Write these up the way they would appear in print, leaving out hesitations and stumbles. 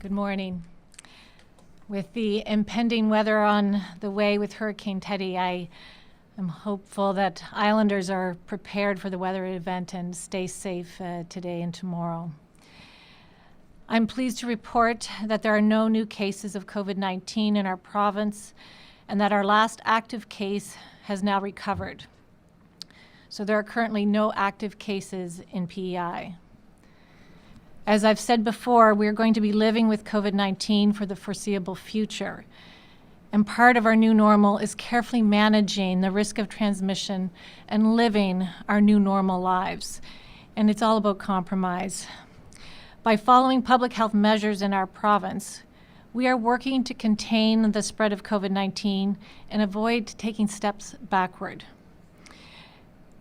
Good morning. With the impending weather on the way with Hurricane Teddy, I am hopeful that Islanders are prepared for the weather event and stay safe today and tomorrow. I'm pleased to report that there are no new cases of COVID-19 in our province and that our last active case has now recovered. So there are currently no active cases in P.E.I. As I've said before, we're going to be living with COVID-19 for the foreseeable future. And part of our new normal is carefully managing the risk of transmission and living our new normal lives. And it's all about compromise. By following public health measures in our province, we are working to contain the spread of COVID-19 and avoid taking steps backward.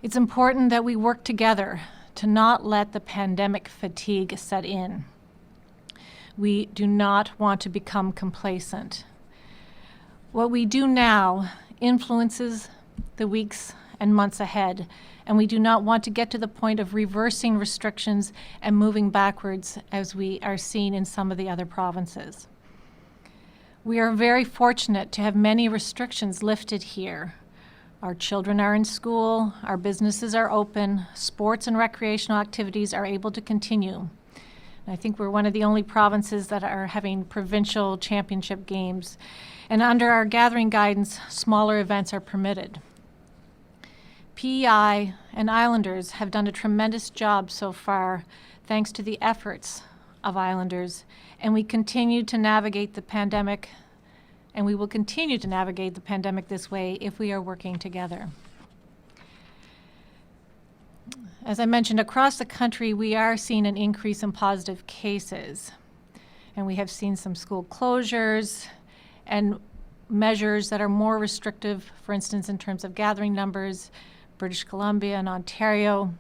It's important that we work together to not let the pandemic fatigue set in. We do not want to become complacent. What we do now influences the weeks and months ahead, and we do not want to get to the point of reversing restrictions and moving backwards as we are seeing in some of the other provinces. We are very fortunate to have many restrictions lifted here. Our children are in school, our businesses are open, sports and recreational activities are able to continue. And I think we're one of the only provinces that are having provincial championship games. And under our gathering guidance, smaller events are permitted. P.E.I. and Islanders have done a tremendous job so far, thanks to the efforts of Islanders, and we continue to navigate the pandemic, and we will continue to navigate the pandemic this way if we are working together. As I mentioned, across the country, we are seeing an increase in positive cases, and we have seen some school closures and measures that are more restrictive, for instance, in terms of gathering numbers, British Columbia and Ontario.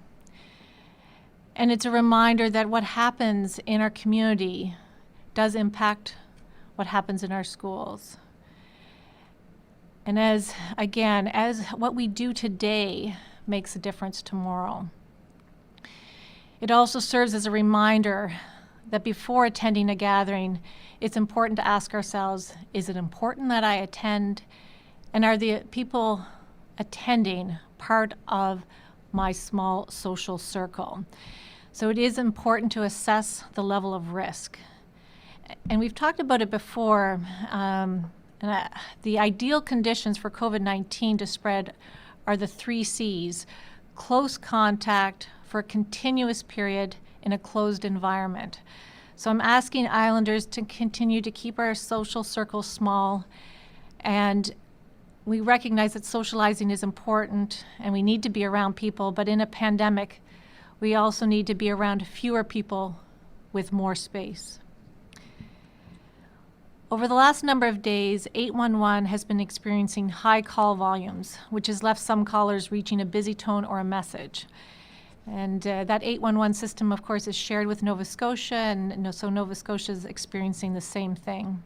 And it's a reminder that what happens in our community does impact what happens in our schools. And as what we do today makes a difference tomorrow. It also serves as a reminder that before attending a gathering, it's important to ask ourselves, is it important that I attend? And are the people attending part of my small social circle? So it is important to assess the level of risk. And we've talked about it before, the ideal conditions for COVID-19 to spread are the 3 C's: close contact for a continuous period in a closed environment. So I'm asking Islanders to continue to keep our social circles small, and we recognize that socializing is important and we need to be around people, but in a pandemic, we also need to be around fewer people with more space. Over the last number of days, 811 has been experiencing high call volumes, which has left some callers reaching a busy tone or a message. And that 811 system, of course, is shared with Nova Scotia, and so Nova Scotia is experiencing the same thing.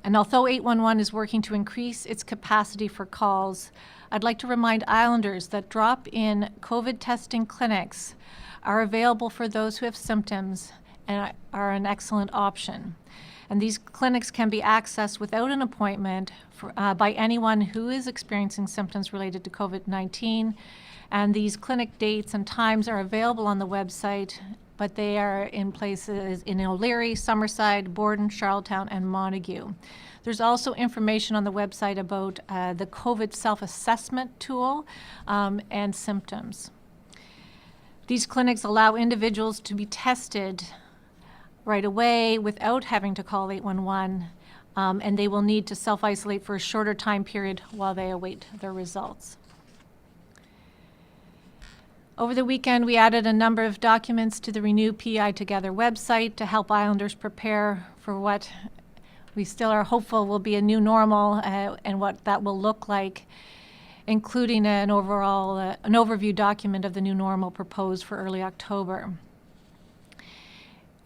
And although 811 is working to increase its capacity for calls, I'd like to remind Islanders that drop-in COVID testing clinics are available for those who have symptoms and are an excellent option. And these clinics can be accessed without an appointment by anyone who is experiencing symptoms related to COVID-19. And these clinic dates and times are available on the website, but they are in places in O'Leary, Summerside, Borden, Charlottetown, and Montague. There's also information on the website about the COVID self-assessment tool and symptoms. These clinics allow individuals to be tested right away without having to call 811, and they will need to self-isolate for a shorter time period while they await their results. Over the weekend, we added a number of documents to the Renew P.E.I. Together website to help Islanders prepare for what we still are hopeful will be a new normal and what that will look like, including an overview document of the new normal proposed for early October.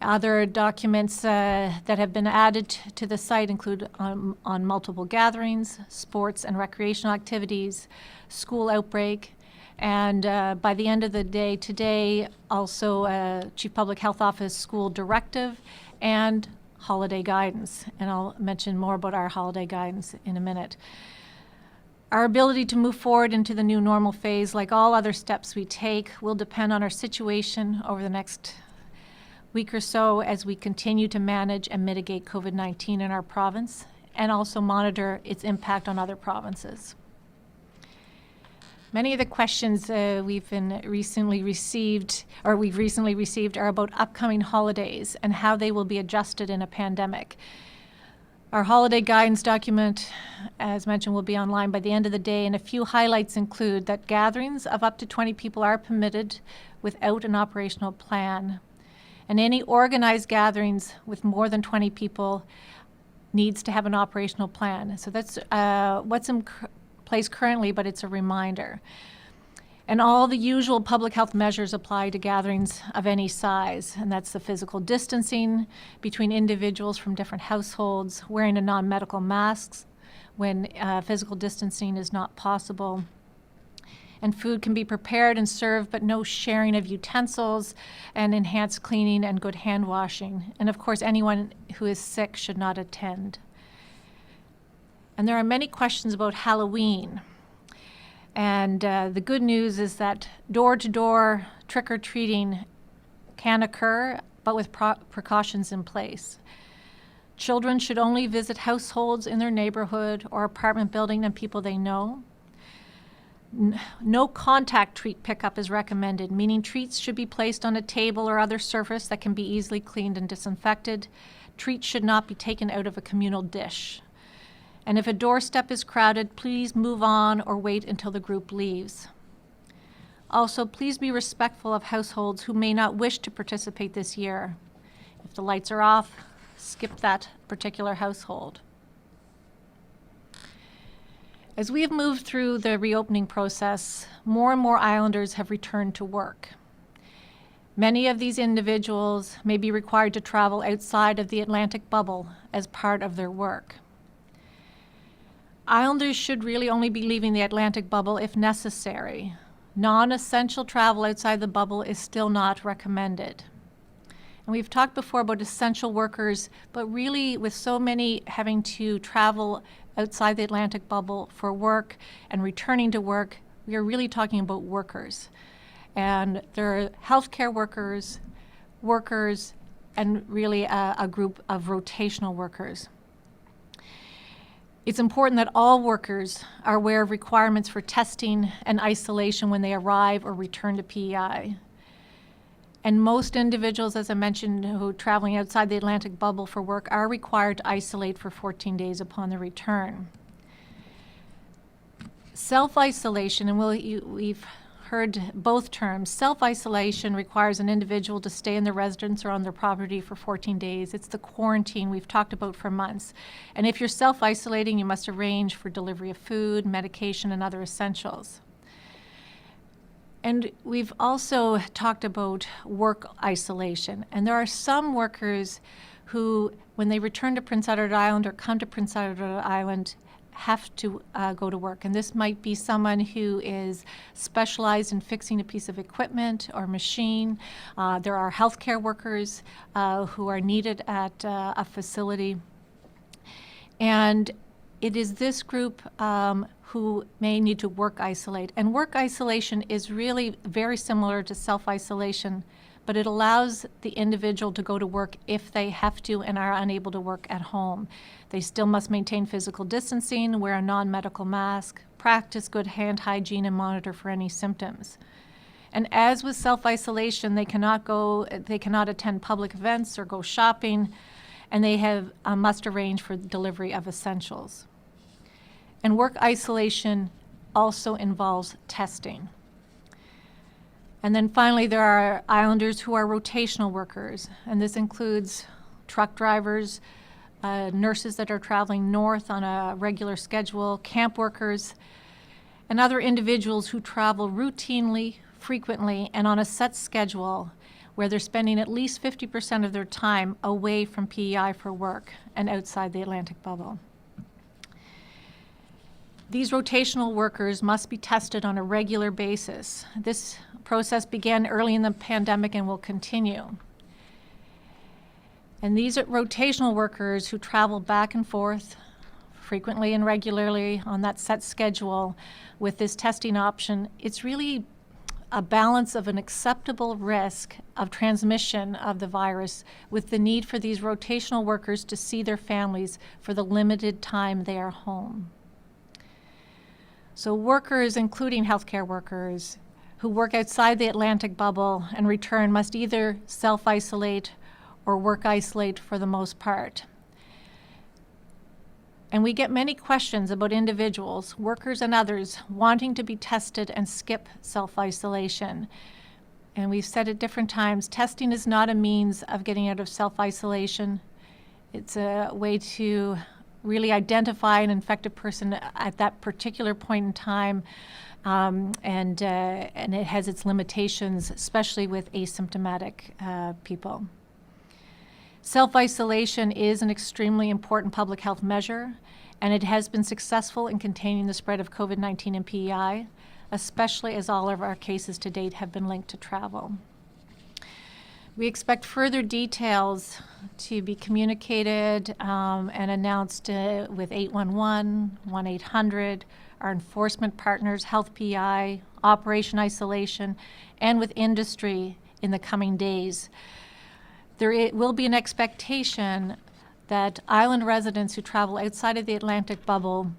Other documents that have been added to the site include on multiple gatherings, sports and recreational activities, school outbreak, and by the end of the day today, also Chief Public Health Office school directive and holiday guidance. And I'll mention more about our holiday guidance in a minute. Our ability to move forward into the new normal phase, like all other steps we take, will depend on our situation over the next week or so as we continue to manage and mitigate COVID-19 in our province and also monitor its impact on other provinces. Many of the questions we've recently received are about upcoming holidays and how they will be adjusted in a pandemic. Our holiday guidance document, as mentioned, will be online by the end of the day, and a few highlights include that gatherings of up to 20 people are permitted without an operational plan. And any organized gatherings with more than 20 people needs to have an operational plan. So that's what's in place currently, but it's a reminder. And all the usual public health measures apply to gatherings of any size, and that's the physical distancing between individuals from different households, wearing a non-medical mask when physical distancing is not possible. And food can be prepared and served, but no sharing of utensils, and enhanced cleaning and good hand washing. And of course, anyone who is sick should not attend. And there are many questions about Halloween. And the good news is that door-to-door trick-or-treating can occur, but with precautions in place. Children should only visit households in their neighborhood or apartment building and people they know. No contact treat pickup is recommended, meaning treats should be placed on a table or other surface that can be easily cleaned and disinfected. Treats should not be taken out of a communal dish. And if a doorstep is crowded, please move on or wait until the group leaves. Also, please be respectful of households who may not wish to participate this year. If the lights are off, skip that particular household. As we have moved through the reopening process, more and more Islanders have returned to work. Many of these individuals may be required to travel outside of the Atlantic bubble as part of their work. Islanders should really only be leaving the Atlantic bubble if necessary. Non-essential travel outside the bubble is still not recommended. And we've talked before about essential workers, but really with so many having to travel outside the Atlantic bubble for work and returning to work, we are really talking about workers. And there are healthcare workers, and really a group of rotational workers. It's important that all workers are aware of requirements for testing and isolation when they arrive or return to P.E.I. And most individuals, as I mentioned, who are traveling outside the Atlantic bubble for work are required to isolate for 14 days upon their return. Self-isolation, and we've heard both terms. Self-isolation requires an individual to stay in their residence or on their property for 14 days. It's the quarantine we've talked about for months. And if you're self-isolating, you must arrange for delivery of food, medication, and other essentials. And we've also talked about work isolation. And there are some workers who, when they return to Prince Edward Island or come to Prince Edward Island, have to go to work. And this might be someone who is specialized in fixing a piece of equipment or machine. There are healthcare workers who are needed at a facility. And it is this group who may need to work isolate. And work isolation is really very similar to self-isolation, but it allows the individual to go to work if they have to and are unable to work at home. They still must maintain physical distancing, wear a non-medical mask, practice good hand hygiene, and monitor for any symptoms. And as with self-isolation, they cannot attend public events or go shopping, and they must arrange for the delivery of essentials. And work isolation also involves testing. And then finally, there are Islanders who are rotational workers, and this includes truck drivers, nurses that are traveling north on a regular schedule, camp workers, and other individuals who travel routinely, frequently, and on a set schedule where they're spending at least 50% of their time away from P.E.I. for work and outside the Atlantic bubble. These rotational workers must be tested on a regular basis. This process began early in the pandemic and will continue. And these are rotational workers who travel back and forth frequently and regularly on that set schedule with this testing option. It's really a balance of an acceptable risk of transmission of the virus with the need for these rotational workers to see their families for the limited time they are home. So workers, including healthcare workers, who work outside the Atlantic bubble and return must either self-isolate or work isolate for the most part. And we get many questions about individuals, workers and others, wanting to be tested and skip self-isolation. And we've said at different times, testing is not a means of getting out of self-isolation. It's a way to really identify an infected person at that particular point in time, and it has its limitations, especially with asymptomatic people. Self-isolation is an extremely important public health measure, and it has been successful in containing the spread of COVID-19 and P.E.I., especially as all of our cases to date have been linked to travel. We expect further details to be communicated and announced with 811, 1-800, our enforcement partners, Health P.E.I., Operation Isolation, and with industry in the coming days. There will be an expectation that island residents who travel outside of the Atlantic bubble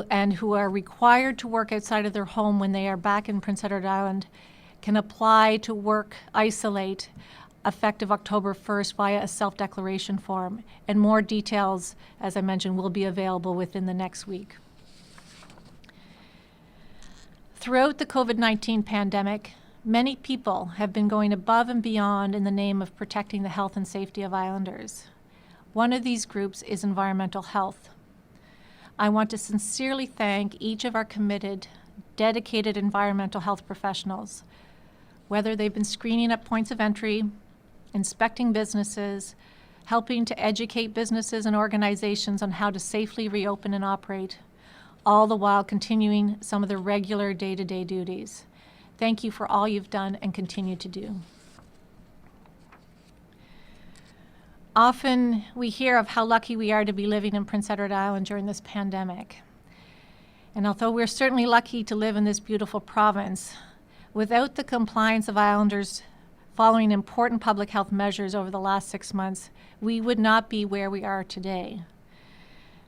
and who are required to work outside of their home when they are back in Prince Edward Island can apply to work isolate effective October 1st via a self-declaration form. And more details, as I mentioned, will be available within the next week. Throughout the COVID-19 pandemic, many people have been going above and beyond in the name of protecting the health and safety of islanders. One of these groups is environmental health. I want to sincerely thank each of our committed, dedicated environmental health professionals, whether they've been screening at points of entry, inspecting businesses, helping to educate businesses and organizations on how to safely reopen and operate, all the while continuing some of their regular day-to-day duties. Thank you for all you've done and continue to do. Often we hear of how lucky we are to be living in Prince Edward Island during this pandemic. And although we're certainly lucky to live in this beautiful province, without the compliance of islanders following important public health measures over the last 6 months, we would not be where we are today.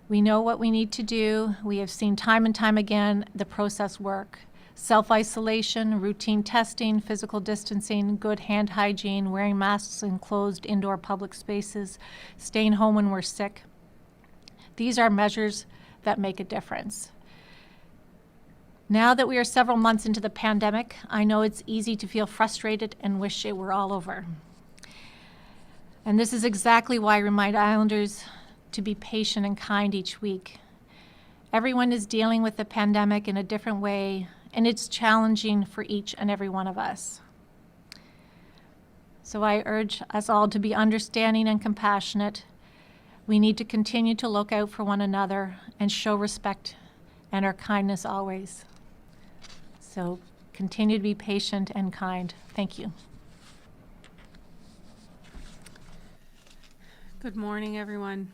We know what we need to do. We have seen time and time again the process work. Self-isolation, routine testing, physical distancing, good hand hygiene, wearing masks in closed indoor public spaces, staying home when we're sick. These are measures that make a difference. Now that we are several months into the pandemic, I know it's easy to feel frustrated and wish it were all over. And this is exactly why I remind Islanders to be patient and kind each week. Everyone is dealing with the pandemic in a different way, and it's challenging for each and every one of us. So I urge us all to be understanding and compassionate. We need to continue to look out for one another and show respect and our kindness always. So continue to be patient and kind. Thank you. Good morning, everyone.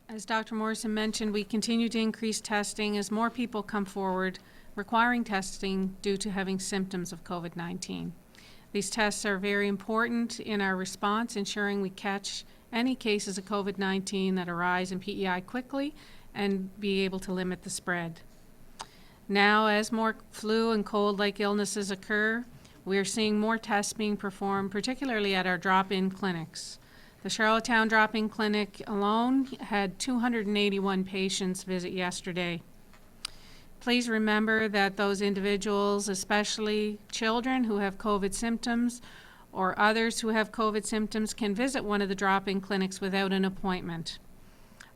As Dr. Morrison mentioned, we continue to increase testing as more people come forward requiring testing due to having symptoms of COVID-19. These tests are very important in our response, ensuring we catch any cases of COVID-19 that arise in P.E.I. quickly and be able to limit the spread. Now, as more flu and cold-like illnesses occur, we are seeing more tests being performed, particularly at our drop-in clinics. The Charlottetown drop-in clinic alone had 281 patients visit yesterday. Please remember that those individuals, especially children who have COVID symptoms or others who have COVID symptoms, can visit one of the drop-in clinics without an appointment.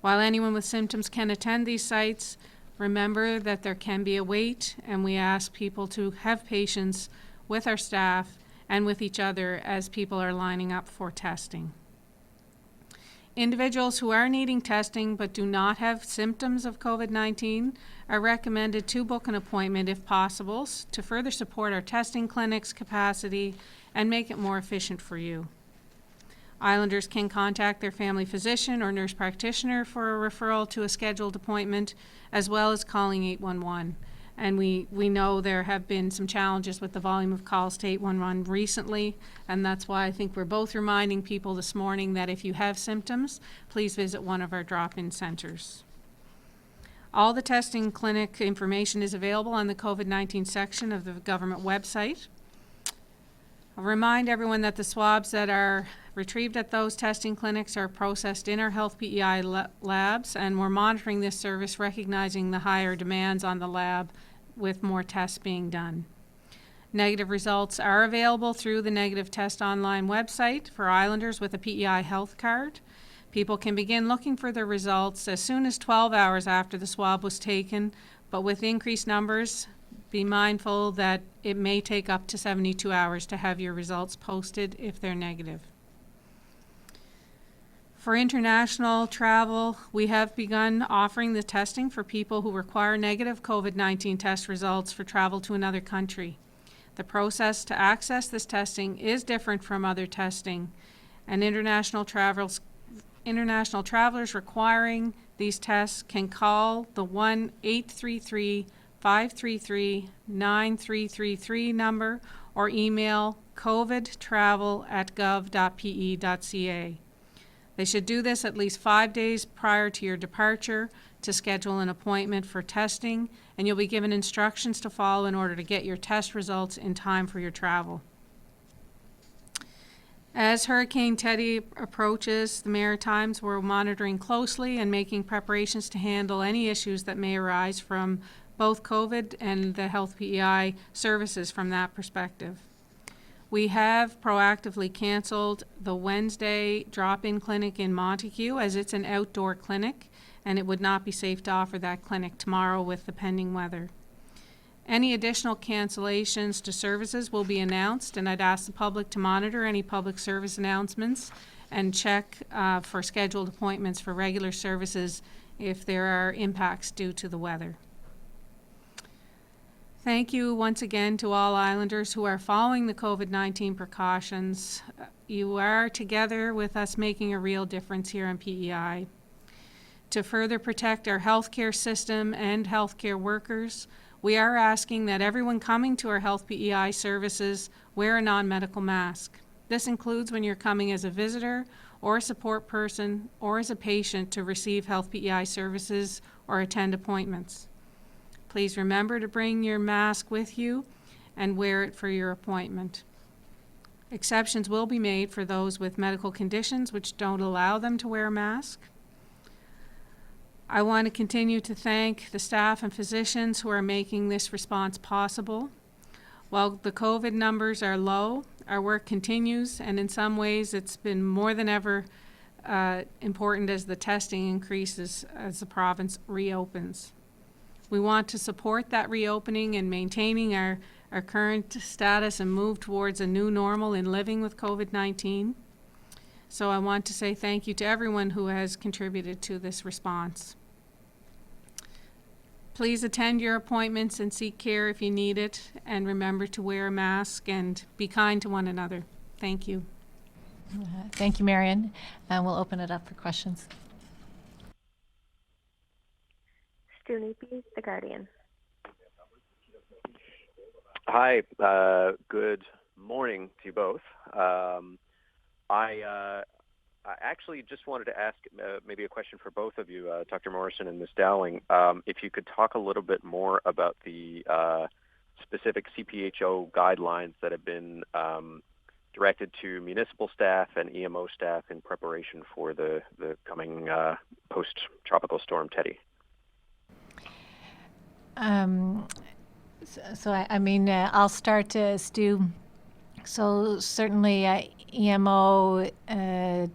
While anyone with symptoms can attend these sites, remember that there can be a wait, and we ask people to have patience with our staff and with each other as people are lining up for testing. Individuals who are needing testing but do not have symptoms of COVID-19 are recommended to book an appointment if possible to further support our testing clinics capacity and make it more efficient for you. Islanders can contact their family physician or nurse practitioner for a referral to a scheduled appointment, as well as calling 811. And we know there have been some challenges with the volume of calls to 811 recently, and that's why I think we're both reminding people this morning that if you have symptoms, please visit one of our drop-in centers. All the testing clinic information is available on the COVID-19 section of the government website. I'll remind everyone that the swabs that are retrieved at those testing clinics are processed in our Health P.E.I. labs, and we're monitoring this service, recognizing the higher demands on the lab with more tests being done. Negative results are available through the Negative Test Online website for Islanders with a P.E.I. health card. People can begin looking for their results as soon as 12 hours after the swab was taken, but with increased numbers, be mindful that it may take up to 72 hours to have your results posted if they're negative. For international travel, we have begun offering the testing for people who require negative COVID-19 test results for travel to another country. The process to access this testing is different from other testing, and international travelers requiring these tests can call the 1-833-533-9333 number or email covidtravel@gov.pe.ca. They should do this at least 5 days prior to your departure to schedule an appointment for testing, and you'll be given instructions to follow in order to get your test results in time for your travel. As Hurricane Teddy approaches the Maritimes, we're monitoring closely and making preparations to handle any issues that may arise from both COVID and the Health P.E.I. services from that perspective. We have proactively canceled the Wednesday drop-in clinic in Montague as it's an outdoor clinic, and it would not be safe to offer that clinic tomorrow with the pending weather. Any additional cancellations to services will be announced, and I'd ask the public to monitor any public service announcements and check for scheduled appointments for regular services if there are impacts due to the weather. Thank you once again to all Islanders who are following the COVID-19 precautions. You are together with us making a real difference here on P.E.I. To further protect our healthcare system and healthcare workers, we are asking that everyone coming to our Health P.E.I. services wear a non-medical mask. This includes when you're coming as a visitor or a support person or as a patient to receive Health P.E.I. services or attend appointments. Please remember to bring your mask with you and wear it for your appointment. Exceptions will be made for those with medical conditions which don't allow them to wear a mask. I want to continue to thank the staff and physicians who are making this response possible. While the COVID numbers are low, our work continues, and in some ways it's been more than ever important as the testing increases as the province reopens. We want to support that reopening and maintaining our current status and move towards a new normal in living with COVID-19. So I want to say thank you to everyone who has contributed to this response. Please attend your appointments and seek care if you need it, and remember to wear a mask and be kind to one another. Thank you. Thank you, Marion. And we'll open it up for questions. Stu Neepy, The Guardian. Hi, good morning to you both. I actually just wanted to ask maybe a question for both of you, Dr. Morrison and Ms. Dowling. If you could talk a little bit more about the specific CPHO guidelines that have been directed to municipal staff and EMO staff in preparation for the coming post-tropical storm Teddy. I'll start, Stu. So certainly EMO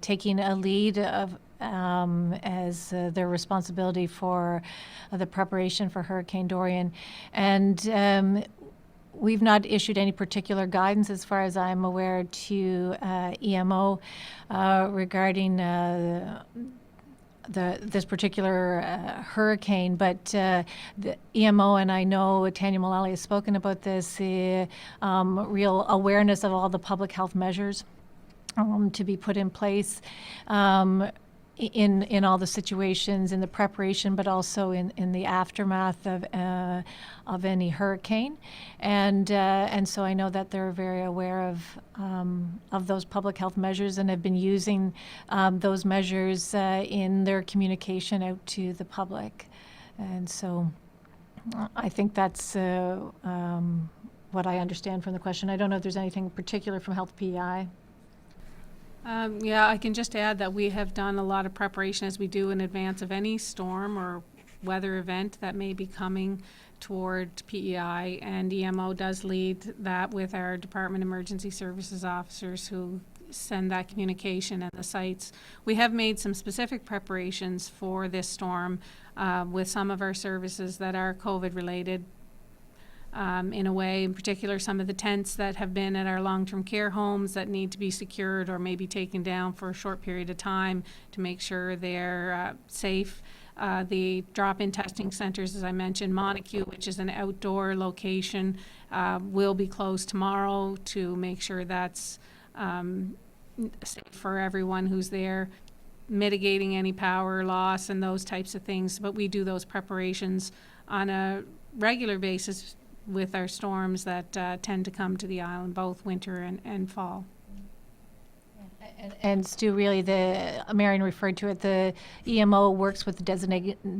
taking a lead of as their responsibility for the preparation for Hurricane Dorian. And we've not issued any particular guidance, as far as I'm aware, to EMO regarding this particular hurricane, but the EMO, and I know Tanya Mullally has spoken about this, real awareness of all the public health measures to be put in place in all the situations, in the preparation, but also in the aftermath of any hurricane, and so I know that they're very aware of those public health measures and have been using those measures in their communication out to the public, and so I think that's what I understand from the question. I don't know if there's anything particular from Health P.E.I. Yeah, I can just add that we have done a lot of preparation as we do in advance of any storm or weather event that may be coming toward P.E.I. and EMO does lead that with our Department of Emergency Services officers who send that communication and the sites. We have made some specific preparations for this storm with some of our services that are COVID related. In a way, in particular, some of the tents that have been at our long-term care homes that need to be secured or maybe taken down for a short period of time to make sure they're safe. The drop-in testing centers, as I mentioned, Montague, which is an outdoor location, will be closed tomorrow to make sure that's safe for everyone who's there, mitigating any power loss and those types of things. But we do those preparations on a regular basis with our storms that tend to come to the island, both winter and fall. And Stu, really, Marion referred to it, the EMO works with the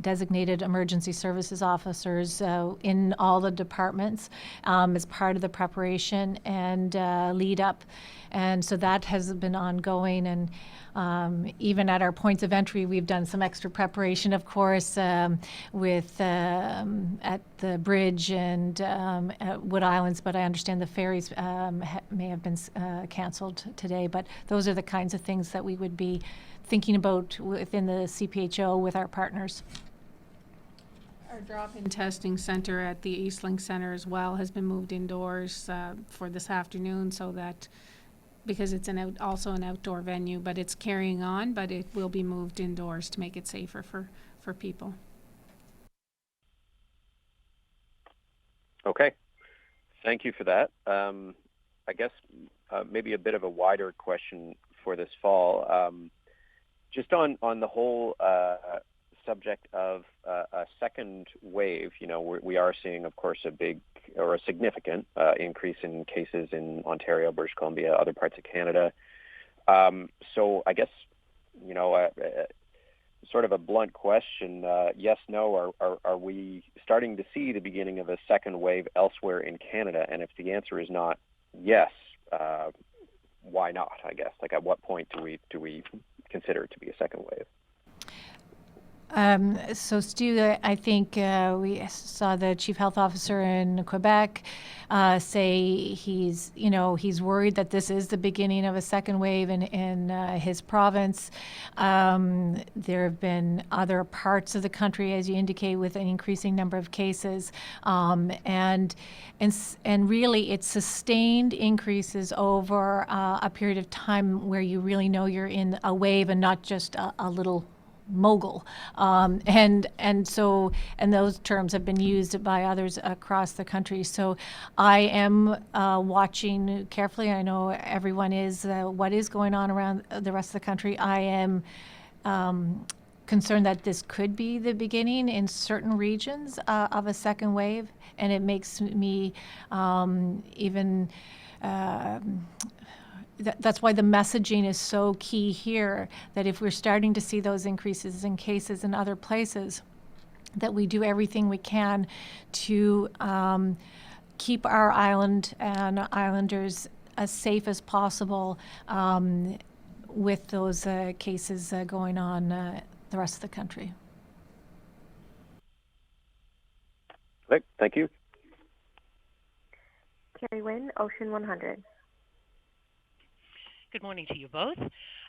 designated emergency services officers in all the departments as part of the preparation and lead up. And so that has been ongoing, and even at our points of entry, we've done some extra preparation, of course, with at the bridge and at Wood Islands, but I understand the ferries may have been canceled today. But those are the kinds of things that we would be thinking about within the CPHO with our partners. Our drop-in testing center at the Eastlink Center as well has been moved indoors for this afternoon, so that because it's also an outdoor venue, but it's carrying on, but it will be moved indoors to make it safer for people. Okay, thank you for that. I guess maybe a bit of a wider question for this fall, just on the whole subject of a second wave. You know, we are seeing, of course, a significant increase in cases in Ontario, British Columbia, other parts of Canada. So I guess, you know, sort of a blunt question, yes, no, are we starting to see the beginning of a second wave elsewhere in Canada? And if the answer is not yes, why not, I guess? Like, at what point do we consider it to be a second wave? So Stu, I think we saw the chief health officer in Quebec say he's worried that this is the beginning of a second wave in his province. There have been other parts of the country, as you indicate, with an increasing number of cases, and really it's sustained increases over a period of time where you really know you're in a wave and not just a little mogul, and those terms have been used by others across the country. So I am watching carefully. I know everyone is what is going on around the rest of the country. I am concerned that this could be the beginning in certain regions of a second wave, and it makes me even that's why the messaging is so key here, that if we're starting to see those increases in cases in other places, that we do everything we can to keep our island and islanders as safe as possible with those cases going on the rest of the country. Okay, thank you. Carrie Wynn, Ocean 100. Good morning to you both.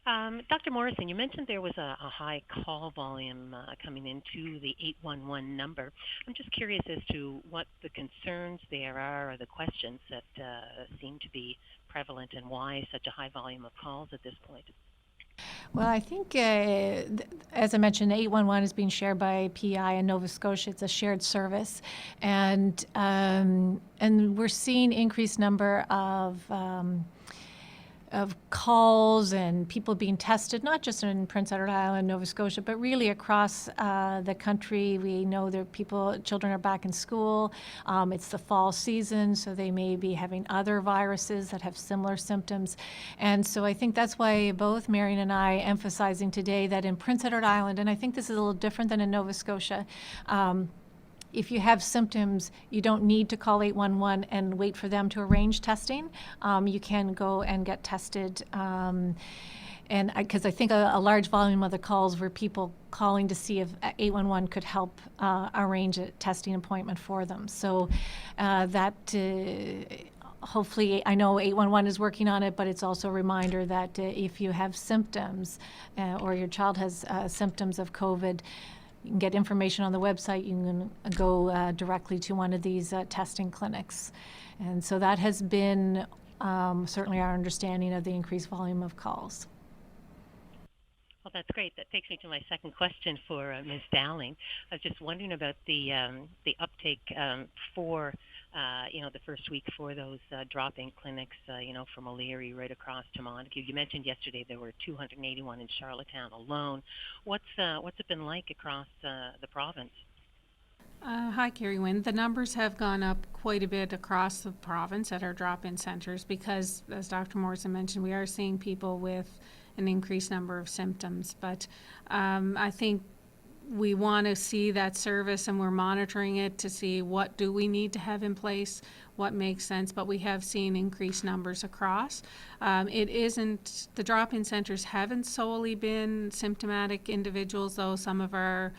Dr. Morrison, you mentioned there was a high call volume coming into the 811 number. I'm just curious as to what the concerns there are or the questions that seem to be prevalent and why such a high volume of calls at this point. Well, I think, as I mentioned, 811 is being shared by P.E.I. and Nova Scotia. It's a shared service, and we're seeing increased number of of calls and people being tested, not just in Prince Edward Island, Nova Scotia, but really across the country. We know children are back in school. It's the fall season, so they may be having other viruses that have similar symptoms. And so I think that's why both Marion and I emphasizing today that in Prince Edward Island, and I think this is a little different than in Nova Scotia, if you have symptoms, you don't need to call 811 and wait for them to arrange testing. You can go and get tested. And because I think a large volume of the calls were people calling to see if 811 could help arrange a testing appointment for them. So hopefully, I know 811 is working on it, but it's also a reminder that if you have symptoms or your child has symptoms of COVID, you can get information on the website. You can go directly to one of these testing clinics. And so that has been certainly our understanding of the increased volume of calls. Well, that's great. That takes me to my second question for Ms. Dowling. I was just wondering about the uptake for the first week for those drop-in clinics, from O'Leary right across to Montague. You mentioned yesterday there were 281 in Charlottetown alone. What's it been like across the province? Hi, Carrie Wynn. The numbers have gone up quite a bit across the province at our drop-in centers because, as Dr. Morrison mentioned, we are seeing people with an increased number of symptoms. But I think we want to see that service, and we're monitoring it to see what do we need to have in place, what makes sense, but we have seen increased numbers across. The drop-in centers haven't solely been symptomatic individuals, though some of our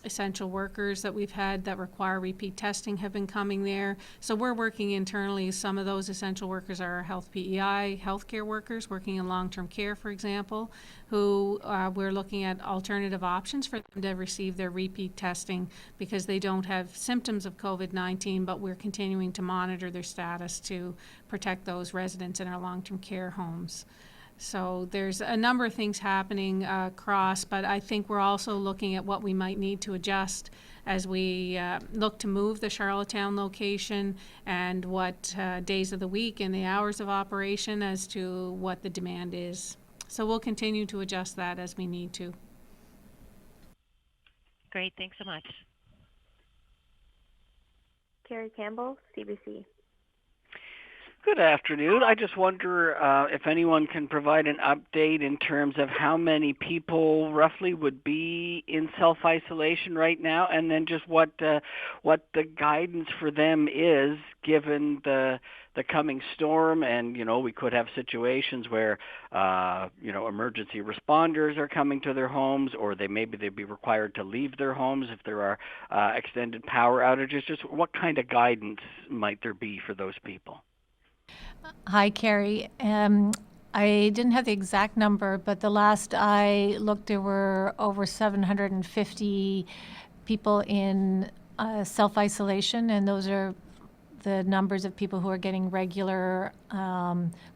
essential workers that we've had that require repeat testing have been coming there. So we're working internally. Some of those essential workers are health P.E.I. healthcare workers working in long-term care, for example, who we're looking at alternative options for them to receive their repeat testing because they don't have symptoms of COVID-19, but we're continuing to monitor their status to protect those residents in our long-term care homes. So there's a number of things happening across, but I think we're also looking at what we might need to adjust as we look to move the Charlottetown location and what days of the week and the hours of operation as to what the demand is. So we'll continue to adjust that as we need to. Great, thanks so much. Carrie Campbell, CBC. Good afternoon. I just wonder if anyone can provide an update in terms of how many people roughly would be in self-isolation right now, and then just what the guidance for them is given the coming storm. And we could have situations where emergency responders are coming to their homes, or they'd be required to leave their homes if there are extended power outages. Just what kind of guidance might there be for those people? Hi, Carrie. I didn't have the exact number, but the last I looked, there were over 750 people in self-isolation, and those are the numbers of people who are getting regular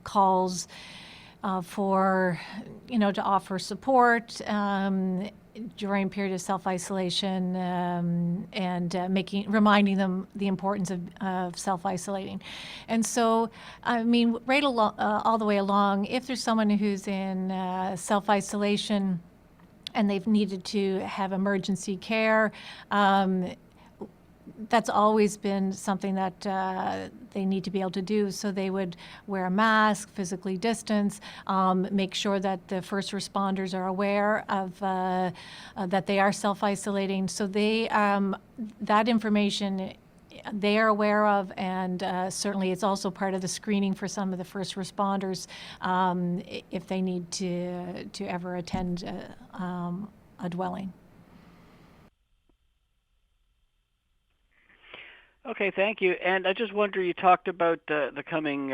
calls to offer support during a period of self-isolation and reminding them the importance of self-isolating. And so, right along, all the way along, if there's someone who's in self-isolation and they've needed to have emergency care, that's always been something that they need to be able to do. So they would wear a mask, physically distance, make sure that the first responders are aware of that they are self-isolating. So that information they are aware of, and certainly it's also part of the screening for some of the first responders if they need to ever attend a dwelling. Okay, thank you. And I just wonder, you talked about the coming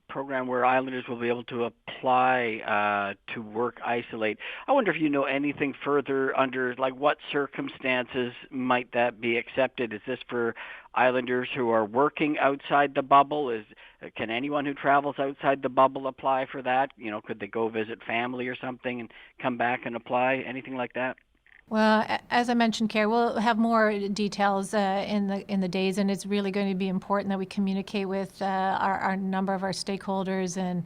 program where islanders will be able to apply to work isolate. I wonder if you know anything further under, what circumstances might that be accepted? Is this for islanders who are working outside the bubble? Can anyone who travels outside the bubble apply for that? Could they go visit family or something and come back and apply? Anything like that? Well, as I mentioned, Carrie, we'll have more details in the days, and it's really going to be important that we communicate with our number of our stakeholders and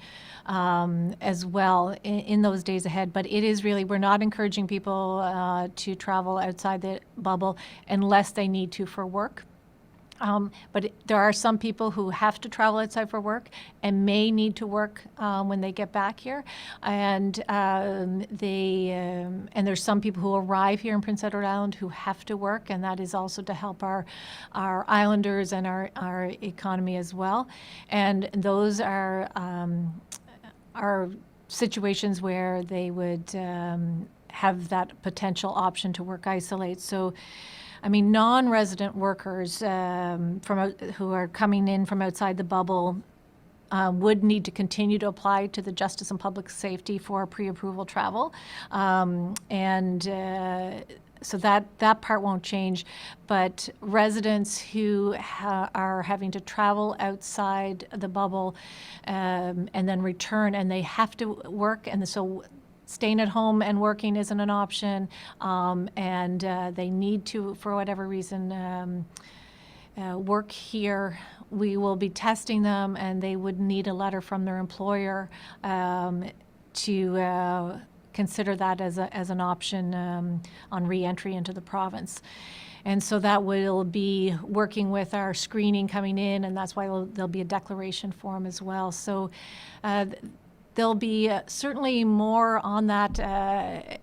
as well in those days ahead. But it is really, we're not encouraging people to travel outside the bubble unless they need to for work. But there are some people who have to travel outside for work and may need to work when they get back here, and and there's some people who arrive here in Prince Edward Island who have to work, and that is also to help our islanders and our economy as well. And those are situations where they would have that potential option to work isolate. So. I mean, non-resident workers who are coming in from outside the bubble would need to continue to apply to the Justice and Public Safety for pre-approval travel. So that part won't change. But residents who are having to travel outside the bubble and then return, and they have to work, and so staying at home and working isn't an option, and they need to, for whatever reason, work here, we will be testing them, and they would need a letter from their employer to consider that as an option on re-entry into the province. And so that will be working with our screening coming in, and that's why there'll be a declaration form as well. So there'll be certainly more on that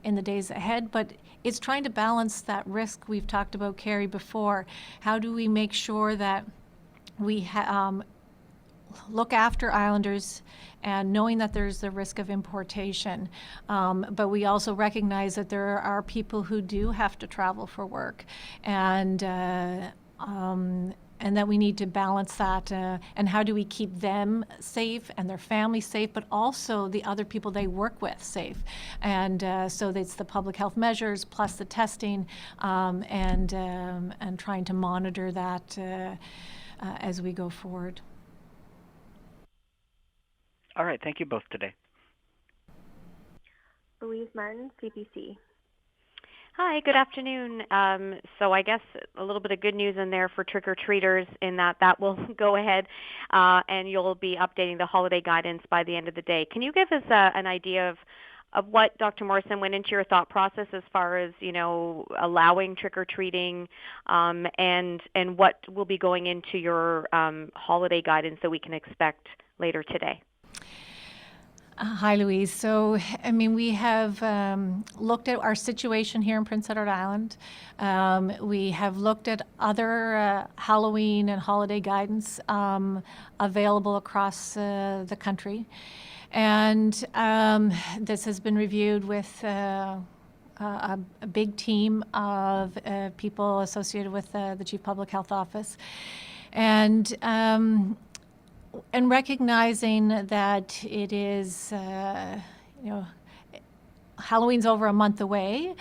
in the days ahead, but it's trying to balance that risk we've talked about, Carrie, before. How do we make sure that we look after islanders, and knowing that there's the risk of importation, but we also recognize that there are people who do have to travel for work, and that we need to balance that, and how do we keep them safe and their families safe, but also the other people they work with safe. And so it's the public health measures plus the testing, and trying to monitor that as we go forward. All right, thank you both today. Louise Martin, CPC. Hi, good afternoon. So I guess a little bit of good news in there for trick-or-treaters in that will go ahead and you'll be updating the holiday guidance by the end of the day. Can you give us an idea of what, Dr. Morrison, went into your thought process as far as, allowing trick-or-treating and what will be going into your holiday guidance that we can expect later today? Hi, Louise. So, I mean, we have looked at our situation here in Prince Edward Island. We have looked at other Halloween and holiday guidance available across the country. And this has been reviewed with a big team of people associated with the Chief Public Health Office. And recognizing that it is, Halloween's over a month away,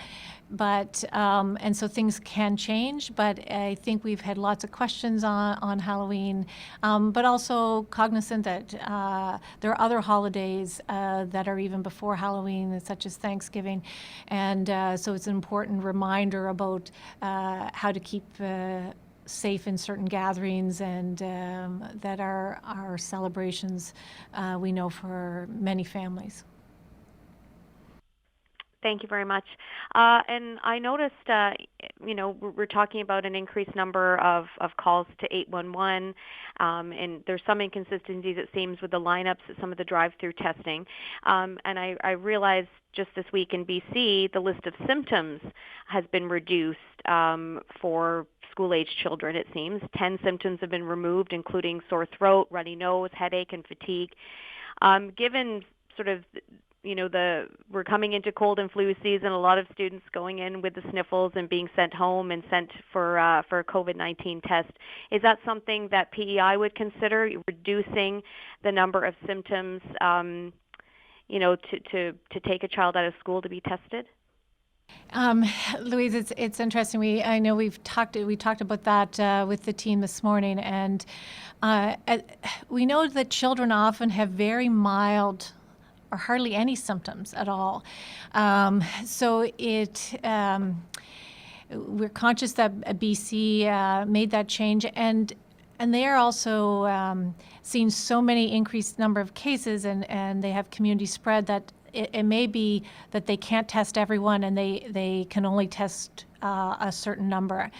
but and so things can change. But I think we've had lots of questions on Halloween, but also cognizant that there are other holidays that are even before Halloween, such as Thanksgiving, and so it's an important reminder about how to keep safe in certain gatherings, and that are celebrations we know for many families. Thank you very much. And I noticed, we're talking about an increased number of calls to 811, and there's some inconsistencies, it seems, with the lineups at some of the drive-through testing. And I realized just this week in BC, the list of symptoms has been reduced for school-age children, it seems. 10 symptoms have been removed, including sore throat, runny nose, headache, and fatigue. Given sort of we're coming into cold and flu season, a lot of students going in with the sniffles and being sent home and sent for a COVID-19 test. Is that something that P.E.I. would consider, reducing the number of symptoms, to take a child out of school to be tested? Louise, it's interesting. I know we talked about that with the team this morning, and we know that children often have very mild or hardly any symptoms at all. So we're conscious that BC made that change, and they're also seeing so many increased number of cases, and they have community spread that it may be that they can't test everyone, and they can only test a certain number.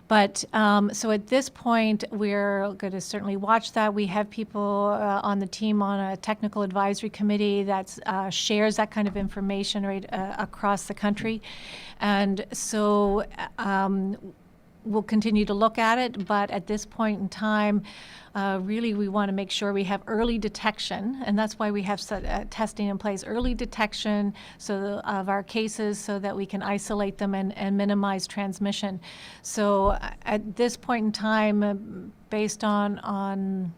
But so at this point, we're going to certainly watch that. We have people on the team on a technical advisory committee that shares that kind of information right across the country. And so we'll continue to look at it, but at this point in time, really we want to make sure we have early detection, and that's why we have testing in place, early detection of our cases so that we can isolate them and minimize transmission. So at this point in time, based on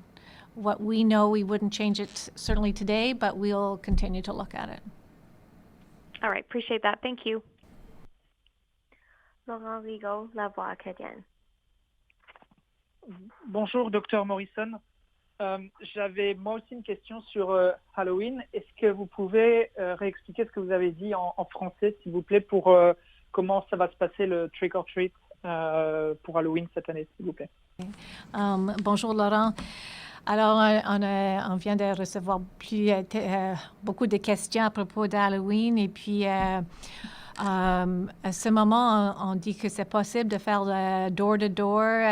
what we know, we wouldn't change it certainly today, but we'll continue to look at it. All right, appreciate that. Thank you. Laurent Rigaud, La Voix acadienne. Bonjour, docteur Morrison. J'avais moi aussi une question sur Halloween. Est-ce que vous pouvez réexpliquer ce que vous avez dit en français, s'il vous plaît, pour comment ça va se passer le trick or treat pour Halloween cette année, s'il vous plaît? Bonjour, Laurent. Alors, on vient de recevoir beaucoup de questions à propos d'Halloween, et puis à ce moment, on dit que c'est possible de faire door-to-door,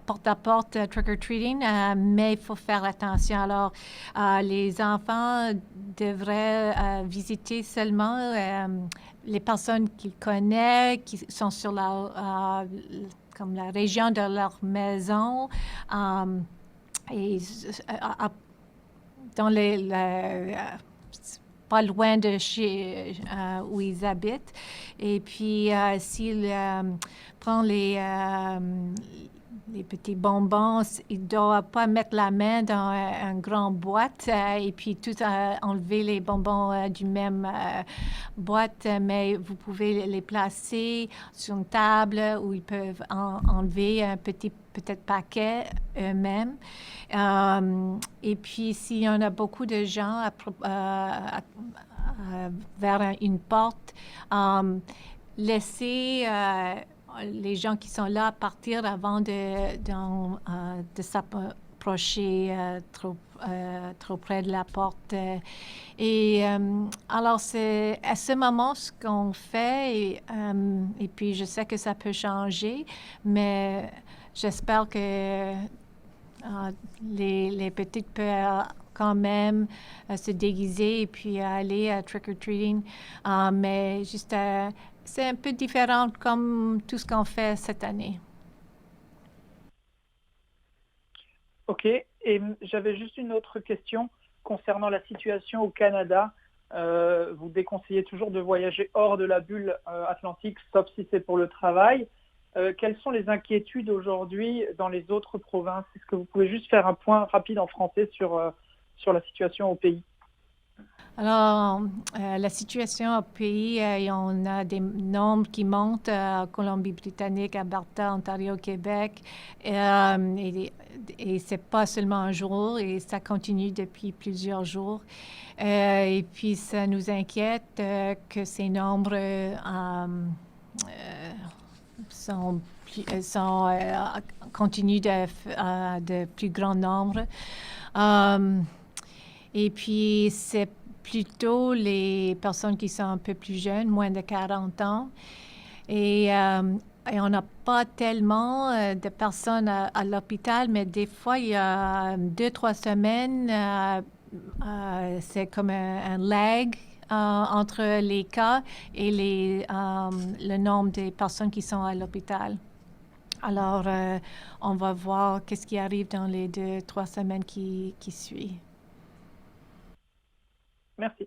porte-à-porte, trick-or-treating, mais il faut faire attention. Alors, les enfants devraient visiter seulement les personnes qu'ils connaissent, qui sont sur comme la région de leur maison, et dans pas loin de chez où ils habitent. Et puis, s'ils prennent les petits bonbons, ils ne doivent pas mettre la main dans une grande boîte et puis tout enlever les bonbons du même boîte, mais vous pouvez les placer sur une table où ils peuvent enlever un petit peut-être paquet eux-mêmes. Et puis, s'il y en a beaucoup de gens vers une porte, laissez les gens qui sont là partir avant de s'approcher trop près de la porte. Et alors, c'est à ce moment ce qu'on fait, et puis je sais que ça peut changer, mais j'espère que les petites peuvent quand même se déguiser et puis aller trick-or-treating, mais juste c'est un peu différent comme tout ce qu'on fait cette année. OK. Et j'avais juste une autre question concernant la situation au Canada. Vous déconseillez toujours de voyager hors de la bulle atlantique, sauf si c'est pour le travail. Quelles sont les inquiétudes aujourd'hui dans les autres provinces? Est-ce que vous pouvez juste faire un point rapide en français sur la situation au pays? Alors, la situation au pays, on a des nombres qui montent à Colombie-Britannique, Alberta, Ontario, Québec, et c'est pas seulement un jour, et ça continue depuis plusieurs jours. Et puis, ça nous inquiète que ces nombres continuent de plus grand nombre. Et puis, c'est plutôt les personnes qui sont un peu plus jeunes, moins de 40 ans. Et on n'a pas tellement de personnes à l'hôpital, mais des fois, il y a 2-3 semaines, c'est comme un lag entre les cas et le nombre de personnes qui sont à l'hôpital. Alors, on va voir qu'est-ce qui arrive dans les 2-3 semaines qui suivent. Merci. I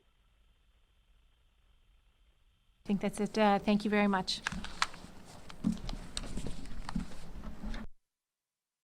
think that's it. Thank you very much.